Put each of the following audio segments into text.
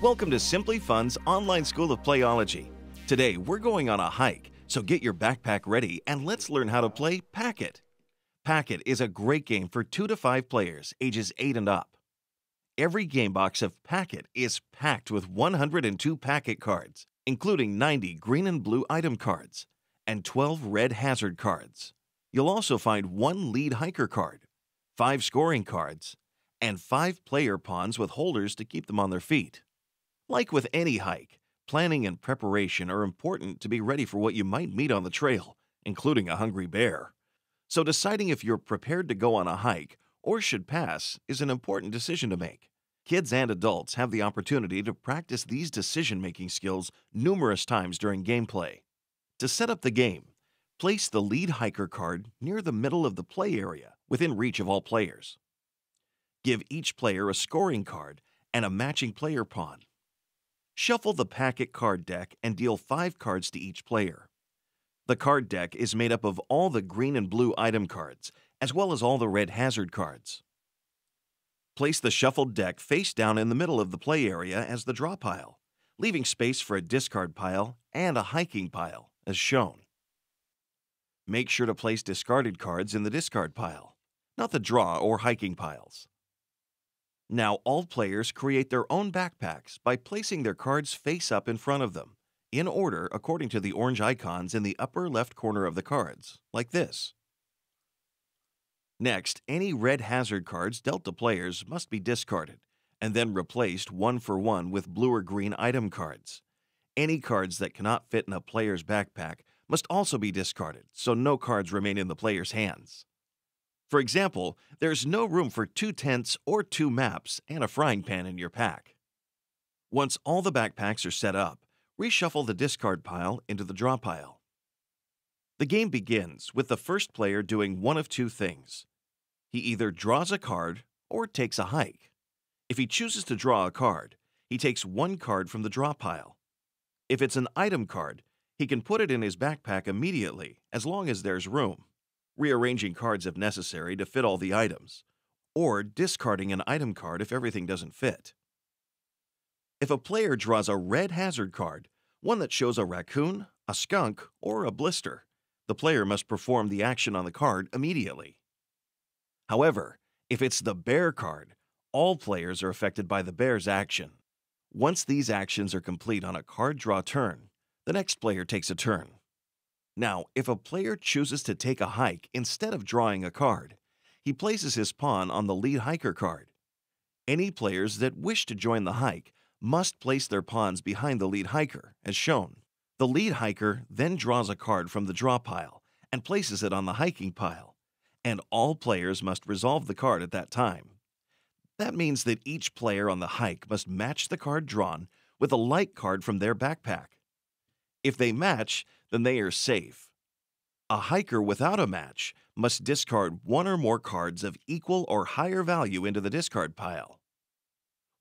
Welcome to Simply Fun's online school of playology. Today, we're going on a hike, so get your backpack ready and let's learn how to play Pack-It. Pack-It is a great game for 2 to 5 players, ages 8 and up. Every game box of Pack-It is packed with 102 Pack-It cards, including 90 green and blue item cards and 12 red hazard cards. You'll also find 1 lead hiker card, 5 scoring cards, and 5 player pawns with holders to keep them on their feet. Like with any hike, planning and preparation are important to be ready for what you might meet on the trail, including a hungry bear. So deciding if you're prepared to go on a hike or should pass is an important decision to make. Kids and adults have the opportunity to practice these decision-making skills numerous times during gameplay. To set up the game, place the lead hiker card near the middle of the play area within reach of all players. Give each player a scoring card and a matching player pawn. Shuffle the Pack-It card deck and deal 5 cards to each player. The card deck is made up of all the green and blue item cards, as well as all the red hazard cards. Place the shuffled deck face down in the middle of the play area as the draw pile, leaving space for a discard pile and a hiking pile, as shown. Make sure to place discarded cards in the discard pile, not the draw or hiking piles. Now all players create their own backpacks by placing their cards face up in front of them, in order according to the orange icons in the upper left corner of the cards, like this. Next, any red hazard cards dealt to players must be discarded, and then replaced 1 for 1 with blue or green item cards. Any cards that cannot fit in a player's backpack must also be discarded, so no cards remain in the player's hands. For example, there's no room for 2 tents or 2 maps and a frying pan in your pack. Once all the backpacks are set up, reshuffle the discard pile into the draw pile. The game begins with the first player doing one of 2 things. He either draws a card or takes a hike. If he chooses to draw a card, he takes 1 card from the draw pile. If it's an item card, he can put it in his backpack immediately as long as there's room, rearranging cards if necessary to fit all the items, or discarding an item card if everything doesn't fit. If a player draws a red hazard card, one that shows a raccoon, a skunk, or a blister, the player must perform the action on the card immediately. However, if it's the bear card, all players are affected by the bear's action. Once these actions are complete on a card draw turn, the next player takes a turn. Now, if a player chooses to take a hike instead of drawing a card, he places his pawn on the lead hiker card. Any players that wish to join the hike must place their pawns behind the lead hiker, as shown. The lead hiker then draws a card from the draw pile and places it on the hiking pile, and all players must resolve the card at that time. That means that each player on the hike must match the card drawn with a like card from their backpack. If they match, then they are safe. A hiker without a match must discard 1 or more cards of equal or higher value into the discard pile.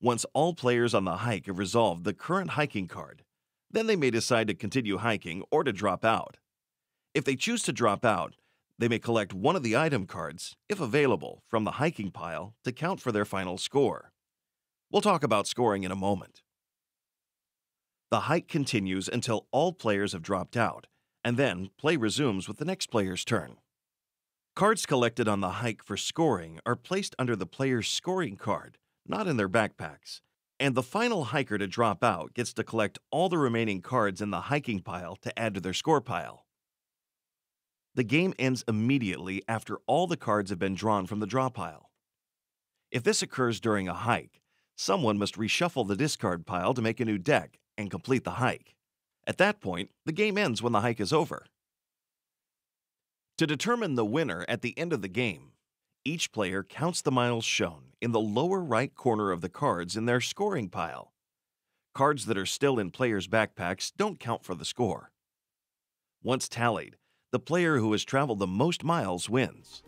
Once all players on the hike have resolved the current hiking card, then they may decide to continue hiking or to drop out. If they choose to drop out, they may collect 1 of the item cards, if available, from the hiking pile to count for their final score. We'll talk about scoring in a moment. The hike continues until all players have dropped out, and then play resumes with the next player's turn. Cards collected on the hike for scoring are placed under the player's scoring card, not in their backpacks, and the final hiker to drop out gets to collect all the remaining cards in the hiking pile to add to their score pile. The game ends immediately after all the cards have been drawn from the draw pile. If this occurs during a hike, someone must reshuffle the discard pile to make a new deck and complete the hike. At that point, the game ends when the hike is over. To determine the winner at the end of the game, each player counts the miles shown in the lower right corner of the cards in their scoring pile. Cards that are still in players' backpacks don't count for the score. Once tallied, the player who has traveled the most miles wins.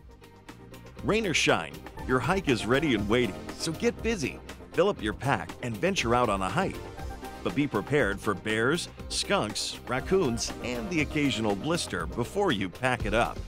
Rain or shine, your hike is ready and waiting, so get busy, fill up your pack, and venture out on a hike. But be prepared for bears, skunks, raccoons, and the occasional blister before you pack it up.